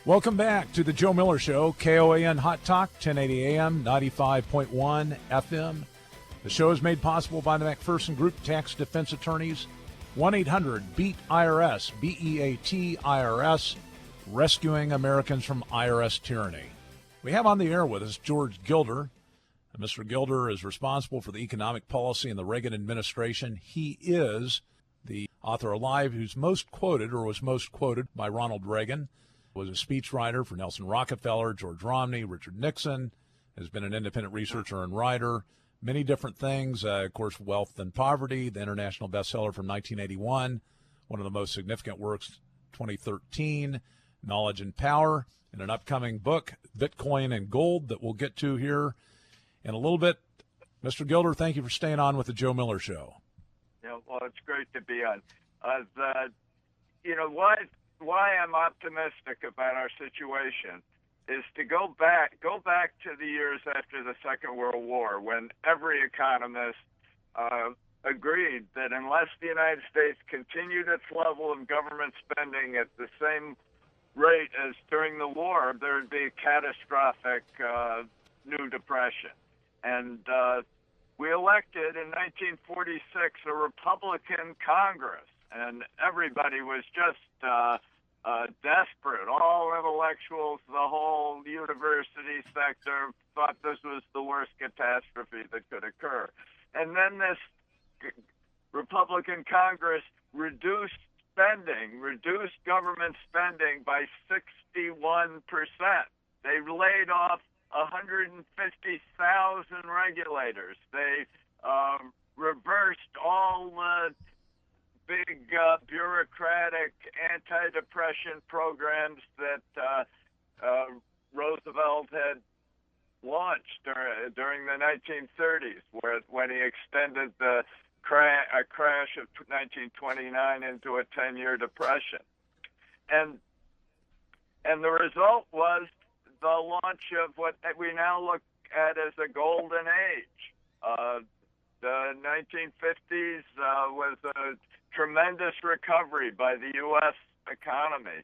Welcome back to the Joe Miller Show, KOAN Hot Talk, 1080 AM, 95.1 FM. The show is made possible by the McPherson Group Tax Defense Attorneys, 1-800-BEAT-IRS, BEAT-IRS, rescuing Americans from IRS tyranny. We have on the air with us George Gilder. Mr. Gilder is responsible for the economic policy in the Reagan administration. He is the author alive who's most quoted or was most quoted by Ronald Reagan, was a speechwriter for Nelson Rockefeller, George Romney, Richard Nixon, has been an independent researcher and writer, many different things. Of course, Wealth and Poverty, the international bestseller from 1981, one of the most significant works, 2013, Knowledge and Power, and an upcoming book, Bitcoin and Gold, that we'll get to here in a little bit. Mr. Gilder, thank you for staying on with the Joe Miller Show. Yeah, well, it's great to be on. Why I'm optimistic about our situation is to go back to the years after the Second World War, when every economist agreed that unless the United States continued its level of government spending at the same rate as during the war, there would be a catastrophic new depression. And we elected in 1946 a Republican Congress, and everybody was just desperate. All intellectuals, the whole university sector thought this was the worst catastrophe that could occur. And then this Republican Congress reduced government spending by 61%. They laid off 150,000 regulators. They reversed all the big bureaucratic anti-depression programs that Roosevelt had launched during the 1930s, when he extended the crash of 1929 into a 10-year depression. And the result was the launch of what we now look at as a golden age. The 1950s was a tremendous recovery by the U.S. economy.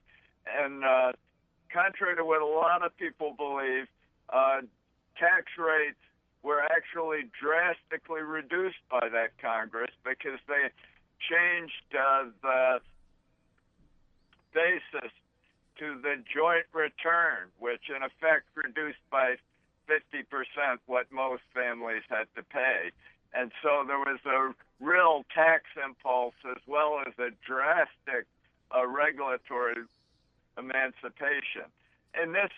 And contrary to what a lot of people believe, tax rates were actually drastically reduced by that Congress because they changed the basis to the joint return, which in effect reduced by 50% what most families had to pay. And so there was a real tax impulse as well as a drastic regulatory emancipation. And this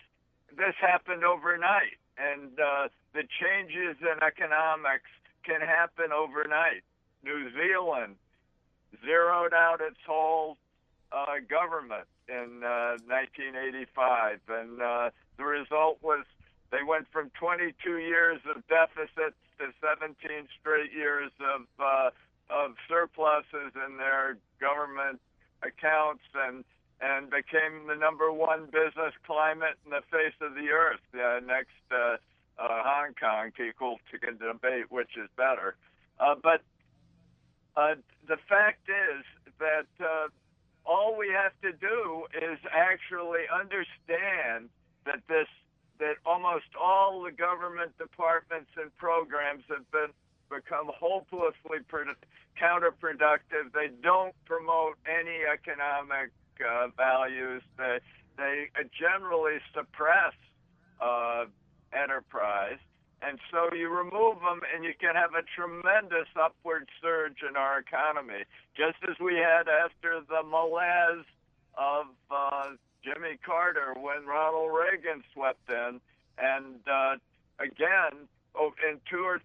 happened overnight. And the changes in economics can happen overnight. New Zealand zeroed out its whole government in 1985. And the result was they went from 22 years of deficits to 17 straight years of surpluses in their government accounts, and became the number one business climate in the face of the earth. Next, Hong Kong, people can debate which is better. But the fact is that all we have to do is actually understand that almost all the government departments and programs have become hopelessly counterproductive. They don't promote any economic values. They generally suppress enterprise. And so you remove them and you can have a tremendous upward surge in our economy, just as we had after the malaise of Jimmy Carter when Ronald Reagan swept in. And again, in 2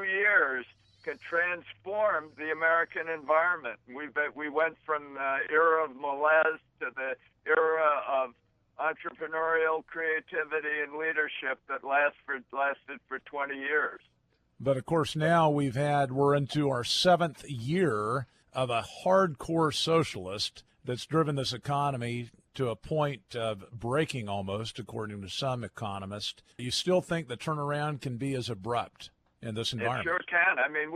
years, could transform the American environment. We went from the era of malaise to the era of entrepreneurial creativity and leadership that lasted for 20 years. But of course now we're into our 7th year of a hardcore socialist that's driven this economy to a point of breaking almost, according to some economists. You still think the turnaround can be as abrupt in this environment? It sure can. I mean,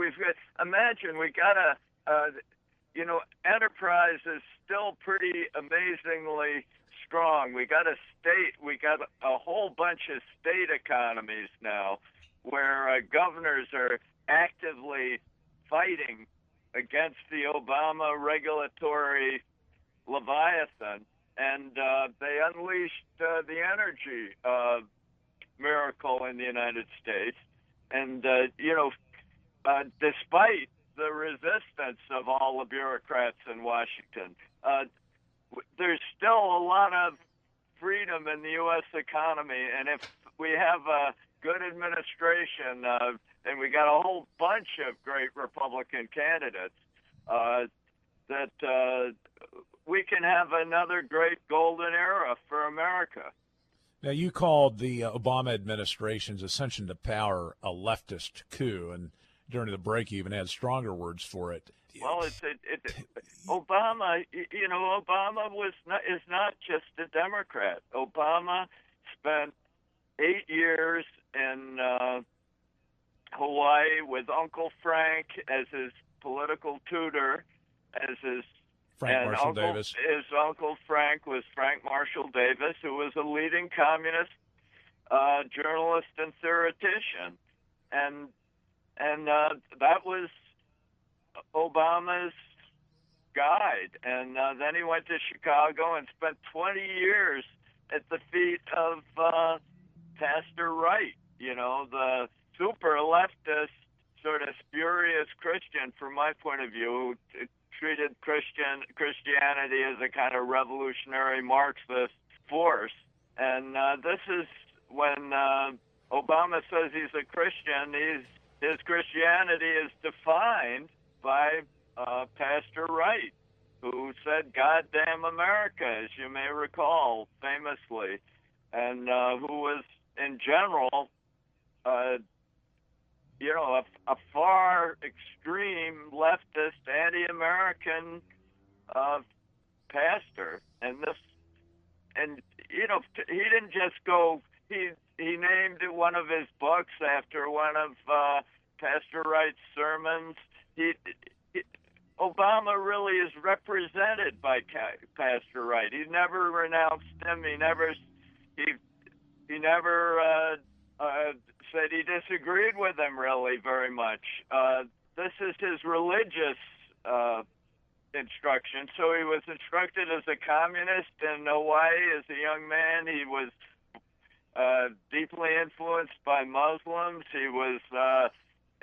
imagine we got enterprise is still pretty amazingly strong. We got a whole bunch of state economies now where governors are actively fighting against the Obama regulatory Leviathan, and they unleashed the energy miracle in the United States. And, despite the resistance of all the bureaucrats in Washington, there's still a lot of freedom in the U.S. economy. And if we have a good administration, and we got a whole bunch of great Republican candidates, that we can have another great golden era for America. Now, you called the Obama administration's ascension to power a leftist coup, and during the break, you even had stronger words for it. Well, Obama, Obama is not just a Democrat. Obama spent 8 years in Hawaii with Uncle Frank as his political tutor, Davis. His Uncle Frank was Frank Marshall Davis, who was a leading communist journalist and theoretician, and that was Obama's guide. And then he went to Chicago and spent 20 years at the feet of Pastor Wright, the super leftist, sort of spurious Christian, from my point of view, who treated Christianity as a kind of revolutionary Marxist force. And this is when Obama says he's a Christian, his Christianity is defined by Pastor Wright, who said, "God damn America," as you may recall, famously, and who was, in general, a far extreme leftist, anti-American pastor. And he didn't just go. He named one of his books after one of Pastor Wright's sermons. Obama really is represented by Pastor Wright. He never renounced him. He never said he disagreed with him really very much. This is his religious instruction. So he was instructed as a communist in Hawaii as a young man. He was deeply influenced by Muslims. He was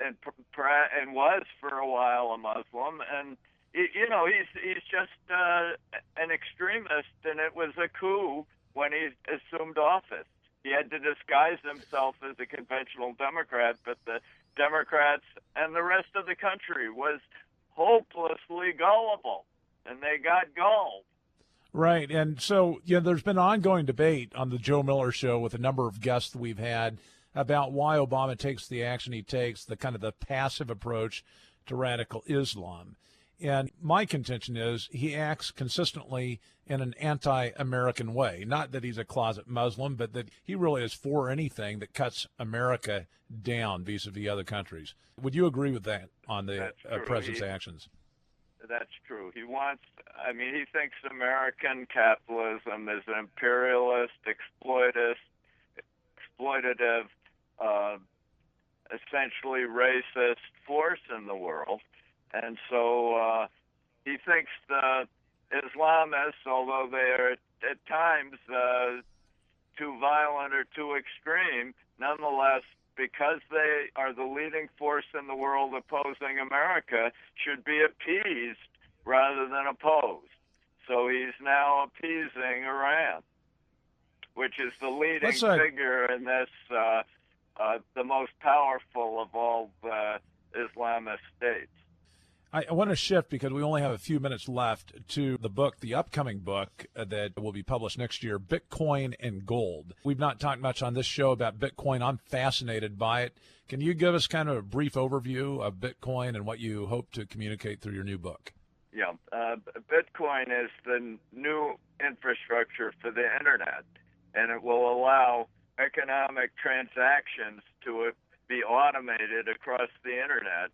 and was for a while a Muslim, and he's just an extremist, and it was a coup when he assumed office. He had to disguise himself as a conventional Democrat, but the Democrats and the rest of the country was hopelessly gullible, and they got gulled. Right, and so there's been ongoing debate on the Joe Miller Show with a number of guests we've had about why Obama takes the action he takes, the kind of the passive approach to radical Islam. And my contention is he acts consistently in an anti-American way. Not that he's a closet Muslim, but that he really is for anything that cuts America down vis-a-vis other countries. Would you agree with that on the president's actions? That's true. He thinks American capitalism is an imperialist, exploitative, essentially racist force in the world. And so he thinks the Islamists, although they are at times too violent or too extreme, nonetheless, because they are the leading force in the world opposing America, should be appeased rather than opposed. So he's now appeasing Iran, which is the leading figure in this, the most powerful of all the Islamist states. I want to shift, because we only have a few minutes left, to the book, the upcoming book that will be published next year, Bitcoin and Gold. We've not talked much on this show about Bitcoin. I'm fascinated by it. Can you give us kind of a brief overview of Bitcoin and what you hope to communicate through your new book? Yeah, Bitcoin is the new infrastructure for the Internet, and it will allow economic transactions to be automated across the Internet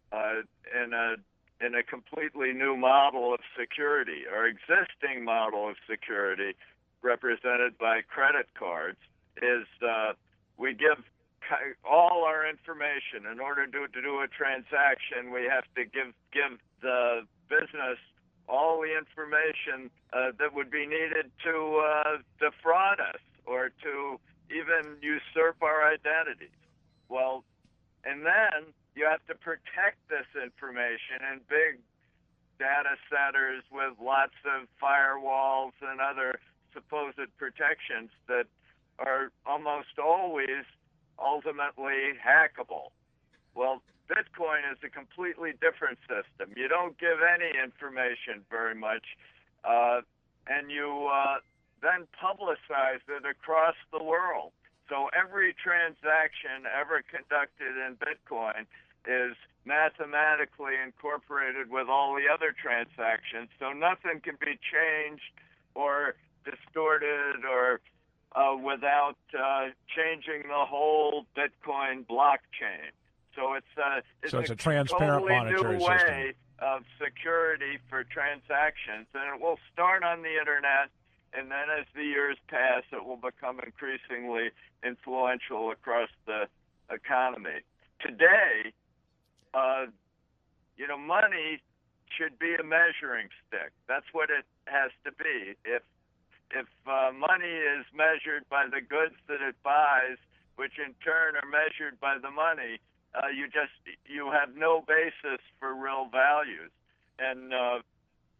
in a completely new model of security. Our existing model of security represented by credit cards, is we give all our information. In order to do a transaction, we have to give the business all the information that would be needed to defraud us or to even usurp our identities. Well, and then you have to protect this information in big data centers with lots of firewalls and other supposed protections that are almost always ultimately hackable. Well, Bitcoin is a completely different system. You don't give any information very much, and you then publicize it across the world. So every transaction ever conducted in Bitcoin is mathematically incorporated with all the other transactions, so nothing can be changed or distorted or without changing the whole Bitcoin blockchain. So it's a transparent totally monetary new way system of security for transactions, and it will start on the internet, and then as the years pass, it will become increasingly influential across the economy. Today, money should be a measuring stick. That's what it has to be. If money is measured by the goods that it buys, which in turn are measured by the money, you have no basis for real values. And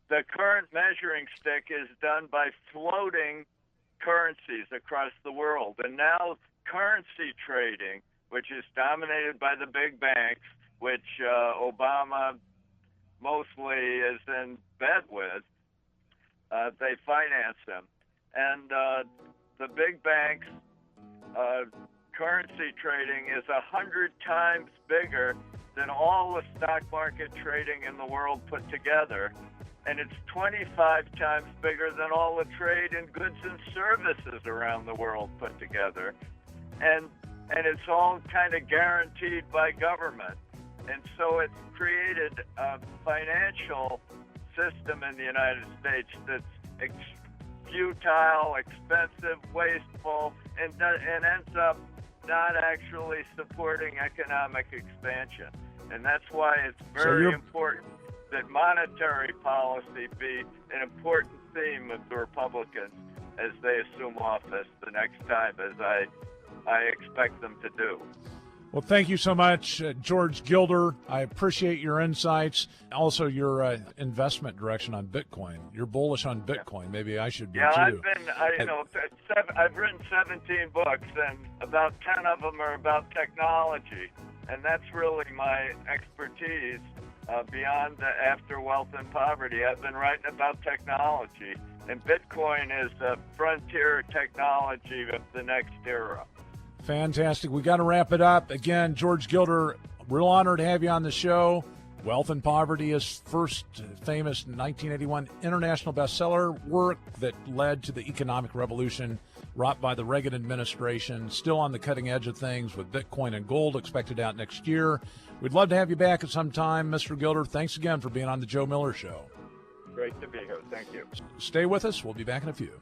the current measuring stick is done by floating currencies across the world. And now currency trading, which is dominated by the big banks, which Obama mostly is in bed with, they finance them. And the big banks, currency trading is 100 times bigger than all the stock market trading in the world put together. And it's 25 times bigger than all the trade in goods and services around the world put together. And it's all kind of guaranteed by government. And so it's created a financial system in the United States that's futile, expensive, wasteful, and ends up not actually supporting economic expansion. And that's why it's very important that monetary policy be an important theme of the Republicans as they assume office the next time, as I expect them to do. Well, thank you so much, George Gilder. I appreciate your insights. Also, your investment direction on Bitcoin. You're bullish on Bitcoin. Yeah. Maybe I should be too. I've written 17 books, and about 10 of them are about technology, and that's really my expertise. Beyond after wealth and poverty, I've been writing about technology, and Bitcoin is the frontier technology of the next era. Fantastic. We got to wrap it up. Again, George Gilder, real honor to have you on the show. Wealth and Poverty is first famous 1981 international bestseller, work that led to the economic revolution wrought by the Reagan administration, still on the cutting edge of things with Bitcoin and gold expected out next year. We'd love to have you back at some time, Mr. Gilder. Thanks again for being on the Joe Miller Show. Great to be here. Thank you. Stay with us. We'll be back in a few.